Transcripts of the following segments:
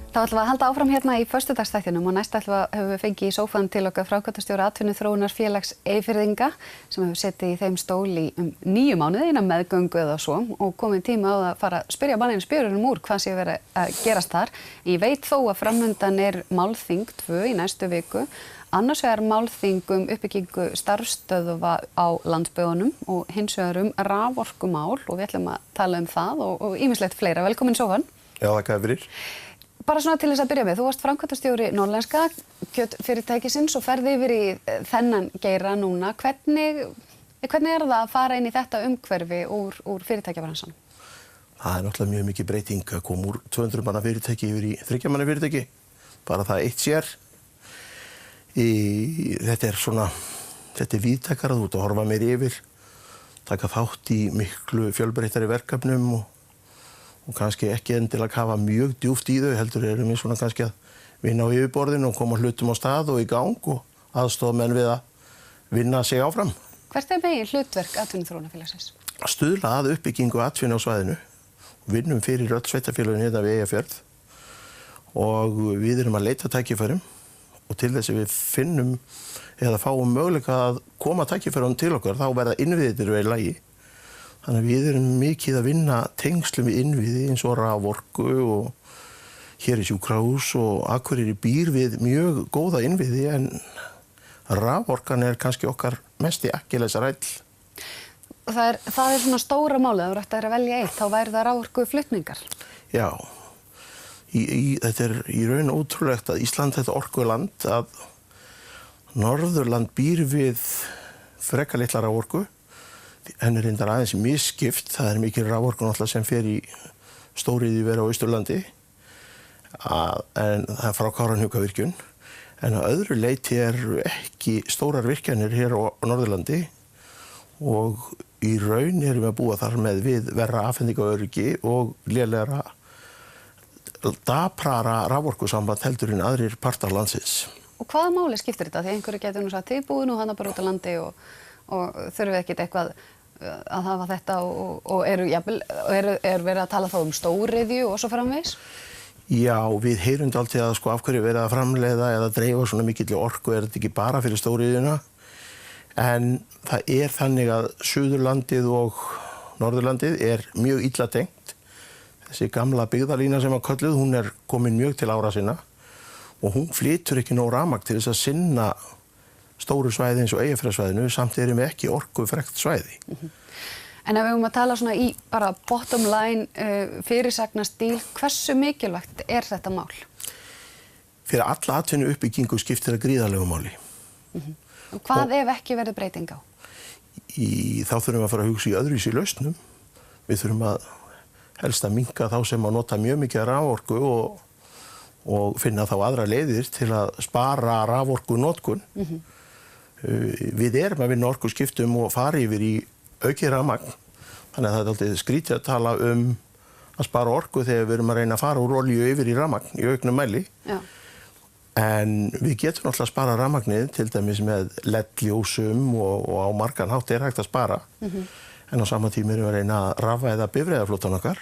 Þá ætlum við að halda áfram hérna í föstudagsþættinum og næst höfum við fengið í sófann til okkar framkvæmdastjóra Atvinnuþróunarfélags Eyfirðinga sem hefur setið í þeim stól í 9 mánuði innan meðgöngu eða svo og komið tíma á að fara að spyrja manninn spjörunum úr hvað sé verið að gerast þar. Ég veit þó að framundan málþing 2 í næstu viku. Annars vegar málþing uppbyggingu starfsstöðva á landsbyggðunum og hins vegar raforkumál og við ætlum að tala það og ýmislegt fleira. Velkomin í sófann. Já, þakka fyrir. Bara svona til þess að byrja með, þú varst framkvæmdastjóri Norðlenska kjötfyrirtækisins og ferði yfir í þennan geira núna. Hvernig það að fara inn í þetta umhverfi úr fyrirtækjabransanum? Það náttúrulega mjög mikið breyting að koma úr 200 manna fyrirtæki yfir í 3 manna fyrirtæki. Bara það eitt sér. Þetta er víðtækara, þú ert að horfa meir yfir, taka þátt í miklu fjölbreyttari verkefnum og kannski ekki endilega kafa mjög djúpt í þau, heldur erum við svona kannski að vinna á yfirborðinu og koma hlutum á stað og í gang og aðstoða menn við að vinna sig áfram. Hvert megin hlutverk Atvinnuþróunarfélagsins? Að stuðla að uppbyggingu atvinnu á svæðinu. Vinnum fyrir öll sveitarfélögin hérna við Eyjafjörð og við erum að leita tækifærum og til þess að við finnum eða fáum möguleika að koma tækifærum til okkar þá verða innviðir í lagi. Þannig að við erum mikið að vinna tengslum við innviði eins og raforku og hér sjúkrahús og Akureyri býr við mjög góða innviði en raforkan kannski okkar mesti akkillesarhæll. Það er svona stóra málið, ef þú ættir að velja eitt, þá væri það raforkuflutningar. Já, þetta í raun ótrúlegt að Ísland þetta orkuland að Norðurland býr við frekar litla raforku. Henni reyndar aðeins misskipt, það mikið raforku náttúrulega sem fer í stóriðjuver á Austurlandi en það frá Kárahnjúkavirkjun en á öðru leyti ekki stórar virkjanir hér á Norðurlandi og í raun erum við að búa þar með við verra afhendingaöryggi og lélegra daprara raforkusamband heldur en aðrir partar landsins. Og hvaða máli skiptir þetta? Því einhverju getur nú sagt tilbúið nú hana bara út á landi og þurfum við ekkert eitthvað að hafa þetta og er verið að tala þá stóriðju og svo framvegis? Já, við heyrum alltaf að af hverju verið að framleiða eða dreifa svona mikilli orku þetta ekki bara fyrir stóriðjuna en það þannig að Suðurlandið og Norðurlandið mjög illa tengt. Þessi gamla byggðalína sem kölluð, hún komin mjög til ára sinna og hún flytur ekki nóg rafmagn til þess að sinna stóru svæði eins og Eyjafjarðarsvæðinu samt erum við ekki orkufrekt svæði. En ef við að tala svona í bara bottom line fyrirsagnastíl, hversu mikilvægt þetta mál? Fyrir alla atvinnu uppbyggingu skiptir það gríðarlegu máli. Og hvað ef ekki verður breyting á? Þá þurfum við að fara að hugsa í öðruvísi lausnum. Við þurfum að helst að minnka þá sem að nota mjög mikið raforku og finna þá aðra leiðir til að spara raforku notkun. Við erum að vinna orkuskiptum og fara yfir í aukið rafmagn. Þannig að það alltaf skrítið að tala að spara orku þegar við erum að reyna að fara úr olíu yfir í rafmagn í auknum mæli. Já. En við getum alltaf að spara rafmagnið til dæmis með LED-ljósum og á margan hátt hægt að spara. En á sama tíma erum við að reyna að rafvæða bifreiðaflotan okkar.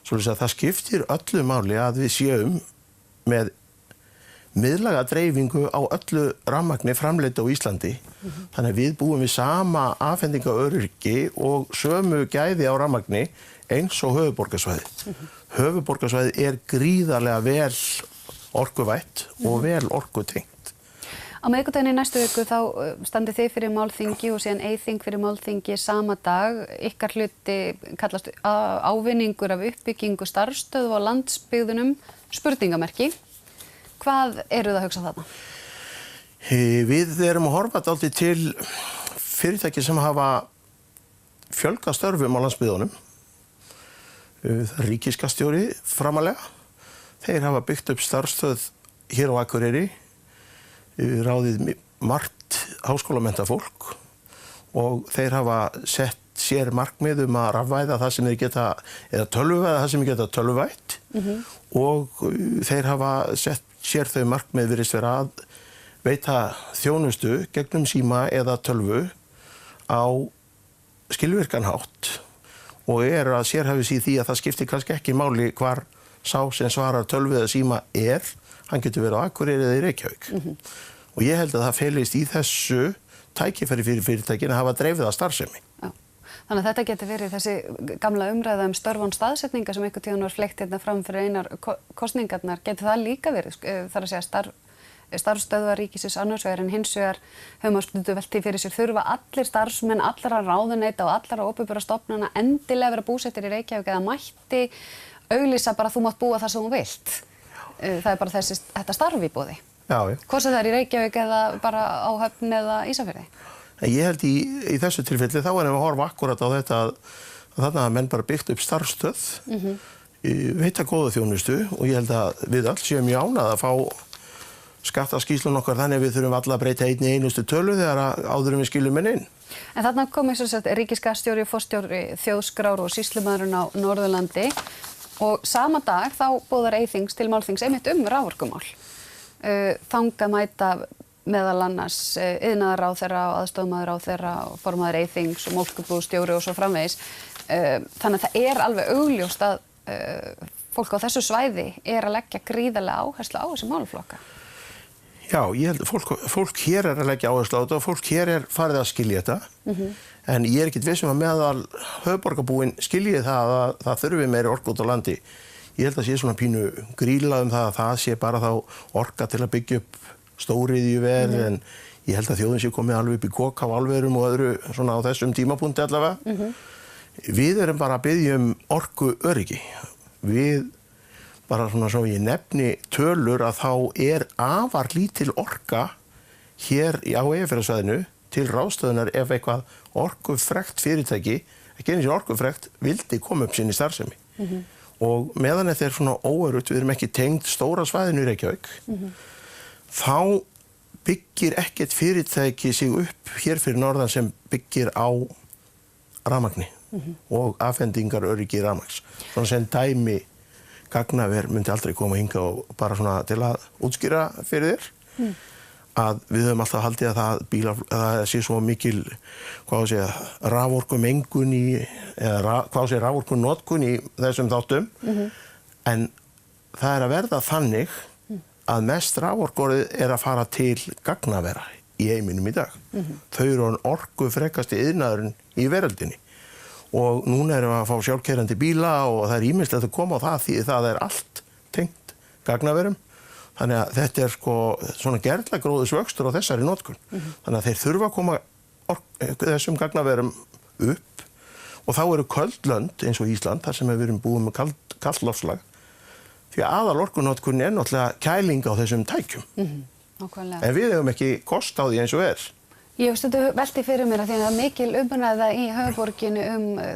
Svoleiðis að það skiptir öllu máli að við séum með miðlæga dreifingu á öllu rafmagni framleitt á Íslandi. Þannig að við búum við sama afhendingaöryggi og sömu gæði á rafmagni eins og höfuðborgarsvæðið. Höfuðborgarsvæðið gríðarlega vel orkuvætt og vel orkutengt. Á miðvikudaginn í næstu viku þá standið þið fyrir málþingi og síðan Eyþing fyrir málþingi sama dag. Ykkar hluti kallast ávinningur af uppbyggingu starfsstöðva á landsbyggðunum, spurningamerki. Hvað eru það að hugsa þarna? Við erum að horfa dálítið til fyrirtæki sem hafa fjölgað störfum á landsbyggðunum. Það ríkiskattstjóri framalega. Þeir hafa byggt upp starfsstöð hér á Akureyri, ráðið margt háskólamennta-fólk og þeir hafa sett sér markmið að rafvæða það sem þeir geta, eða tölvuvæða það sem þeir geta tölvuvætt og þeir hafa sett sér þau markmið virðist vera að veita þjónustu gegnum síma eða tölvu á skilvirkan hátt og að sérhæfa sig í því að það skiptir kannski ekki máli hvar sá sem svarar tölvu eða síma hann getur verið á Akureyri eða í Reykjavík. Og ég held að það felist í þessu tækifæri fyrir fyrirtækin að hafa dreifða starfsemi. Já. Þannig að þetta getur verið þessi gamla umræða störf án staðsetninga sem einhvern tíðan var fleygt hérna fram fyrir einar kosningarnar. Getur það líka verið, þar að segja starfsstöðvar ríkisins annars vegar en hins vegar hefur maður stundum velt því fyrir sér þurfa allir starfsmenn, allra ráðuneyta og allra opinberra stofnana endilega vera búsettir í Reykjavík eða mætti auglýsa bara þú mátt búa þar sem þú vilt. Það er bara þetta starf í boði. Já. Hvort sem það er í Reykjavík eða bara á Höfn eða Ísafirði? Ég held í þessu tilfelli þá erum við að horfa akkurat á þetta að þarna að menn bara byggt upp starfsstöð, veita góða þjónustu og ég held að við öll séum mjög ánað að fá skattaskýrslun okkar þannig að við þurfum alla að breyta einni einustu tölu þegar áður við skilum henni inn. En þarna kom eins og sagt ríkisskattstjóri, forstjóri þjóðskrár og sýslumaðurinn á Norðurlandi og sama dag þá boðar Eyþings til málþings einmitt raforkumál. Þangað mæta meðal annars iðnaðarráðherra og aðstoðarráðherra og formaður Eyþings og mjólkurbústjóri og svo framvegis. Þannig að það er alveg augljóst að fólk á þessu svæði er að leggja gríðarlega áherslu á þessi málaflokka. Já, ég held að fólk hér er að leggja áherslu á þetta og fólk hér er farið að skilja þetta. En ég er ekkert viss að meðal höfuðborgarbúinn skilji það að það þurfi meiri orku út á landi. Ég held að sé svona pínu gríla það að það sé bara þá orka til að byggja upp stóriðjuver en ég held að þjóðin sé komið alveg upp í kok á álverum og öðru svona á þessum tímapunkti allavega. Við erum bara að biðja orku öryggi. Við bara svona svo ég nefni tölur að þá afar lítil orka hér á Eyjafjarðarsvæðinu til ráðstöðunar ef eitthvað orkufrekt fyrirtæki, ekki einu sinni orkufrekt, vildi koma upp sinni starfsemi. Og meðan þetta er svona óöruggt, við erum ekki tengd stóra svæðinu í Reykjavík, þá byggir ekkert fyrirtæki sig upp hér fyrir norðan sem byggir á rafmagni og afhendingar öryggi rafmagns. Svona sem dæmi gagnaver myndi aldrei koma hingað og bara svona til að útskýra fyrir þér að við höfum alltaf haldið að það sé svo mikil raforkumengun eða raforkunotkun í þessum þáttum en það er að verða þannig að mest raforkorið er að fara til gagnavera í heiminum í dag. Þau eru orkufrekasti iðnaðurinn í veröldinni. Og núna erum við að fá sjálfkeyrandi bíla og það er ýmislegt að koma á það því það er allt tengt gagnaverum. Þannig að þetta er svona gerlagróðisvöxtur á þessari notkun. Þannig að þeir þurfa að koma þessum gagnaverum upp og þá eru köld lönd eins og Ísland þar sem við erum búið með kalt loftslag. Því að aðal orkunotkunni er náttúrulega kæling á þessum tækjum. En við hefum ekki kost á því eins og Ég hef stundum velti fyrir mér að því að það er mikil umræða í höfuðborginni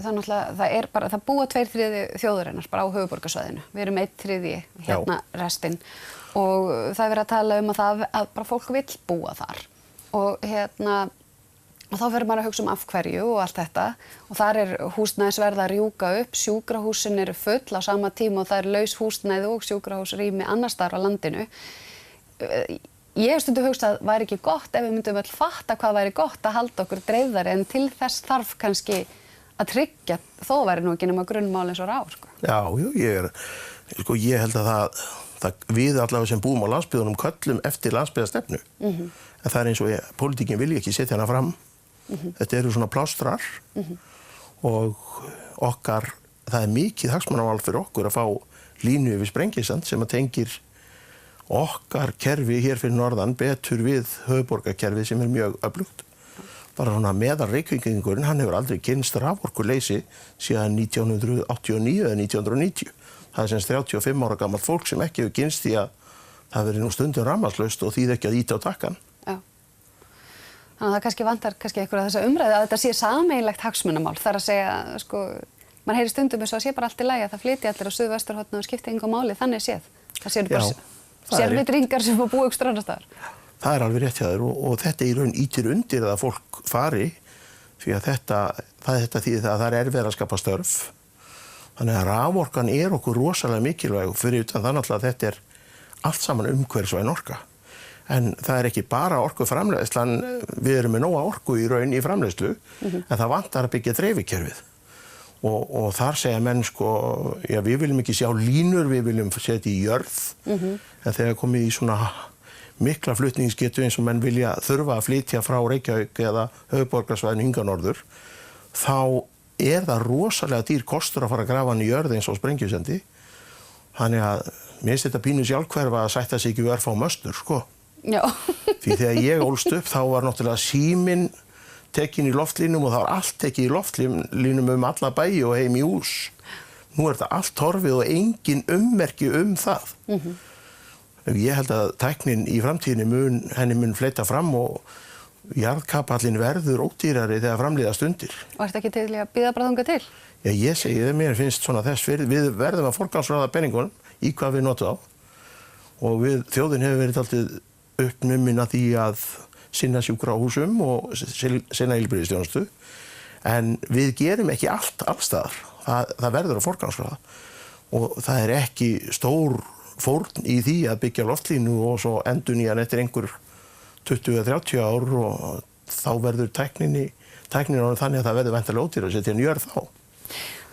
það búa 2/3 þjóðarinnar bara á höfuðborgarsvæðinu. Við erum 1/3 hérna restinn og það er verið að tala að bara fólk vill búa þar og og þá fyrir maður að hugsa af hverju og allt þetta og þar er húsnæðisverð að rjúka upp, sjúkrahúsin eru full á sama tíma og það er laus húsnæði og sjúkrahúsrými annars staðar á landinu. Ég hef stundum hugsað að væri ekki gott ef við myndum öll fatta hvað væri gott að halda okkur dreifðari en til þess þarf kannski að tryggja þó væri nú ekki nema grunnmál eins og raforku. Ég held að við allavega sem búum á landsbyggðunum köllum eftir landsbyggðastefnu. En það er eins og pólitíkin vilja ekki setja hana fram. Þetta eru svona plástrar og það er mikið hagsmunamál fyrir okkur að fá línu yfir Sprengisand sem að tengir okkar kerfi hér fyrir norðan betur við höfuðborgarkerfið sem er mjög öflugt. Bara svona meðal Reykvíkingurinn, hann hefur aldrei kynnst raforkuleysi síðan 1989 eða 1990. Það er semst 35 ára gamalt fólk sem ekki hefur kynnst því að það verið nú stundum rafmagnslaust og þýðir ekki að ýta á takkan. Já. Þannig að það kannski vantar einhverja þessa umræðu að þetta sé sameiginlegt hagsmunamál. Það er að segja, maður heyrir stundum eins og að sé bara allt í lagi að það flytji allir á suðvesturhorninu og skipti engu máli, þannig séð. Það séu bara sérvitringar sem fá búa ykkur annars staðar. Það er alveg rétt hjá þér og þetta í raun ýtir undir að fólk fari því að þetta þýðir að það er erfiðara að skapa störf. Þannig að raforkan er okkur rosalega mikilvæg fyrir utan þannig að þetta er allt saman umhverfisvæn orka. En það er ekki bara orkuframleiðslan, við erum með nóga orku í raun í framleiðslu, en það vantar að byggja dreifikerfið. og þar segja menn sko, já við viljum ekki sjá línur, við viljum setja í jörð, en þegar komið í svona mikla flutningsgetu eins og menn vilja þurfa að flytja frá Reykjavík eða höfuðborgarsvæðinu hingað norður, þá það rosalega dýr kostur að fara að grafa hann í jörð eins og sprengjusendi. Þannig að mér finnst þetta pínu sjálfhverfa að sætta sig ekki við örfá möstur, sko. Já. Því þegar ég ólst upp þá var náttúrulega síminn tekin í loftlínum og það var allt tekið í loftlínum alla bæi og heim í hús. Nú þetta allt horfið og engin ummerki það. Ég held að tæknin í framtíðinni henni mun fleyta fram og jarðkapallinn verður ódýrari þegar framlíða stundir. Og ertu ekki til í að bíða bara þangað til? Já, ég segi það, mér finnst svona þess fyrir, við verðum að forgangsraða peningunum í hvað við notum á og þjóðin hefur verið dálítið uppnumin að því að sinna sjúkrahúsum og sinna heilbrigðisþjónustu, en við gerum ekki allt allstaðar. Það verður að forgangsraða og það ekki stór fórn í því að byggja loftlínu og svo endurnýja eftir einhver 20 eða 30 ár og þá verður tæknin þannig að það verður væntanlega ódýrara að setja hann í jörð þá.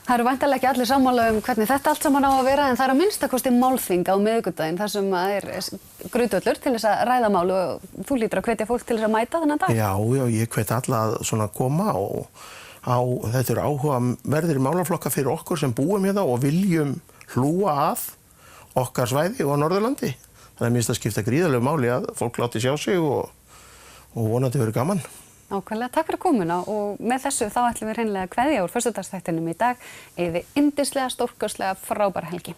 Það eru væntanlega ekki allir sammála hvernig þetta allt saman á að vera, en það að minnsta kosti málþing á miðvikudaginn þar sem grundvöllur til þess að ræða mál og þú hlýtur að hvetja fólk til þess að mæta þennan dag. Já, ég hvet alla að svona koma og þetta eru áhugaverðir málaflokka fyrir okkur sem búum hérna og viljum hlúa að okkar svæði og Norðurlandi. Það mér finnst að skipta gríðarlegu máli að fólk láti sjá sig og vonandi verið gaman. Nákvæmlega, takk fyrir komuna og með þessu þá ætlum við hreinlega að kveðja úr föstudagsþættinum í dag. Eigið yndislega, stórkostlega, frábæra helgi.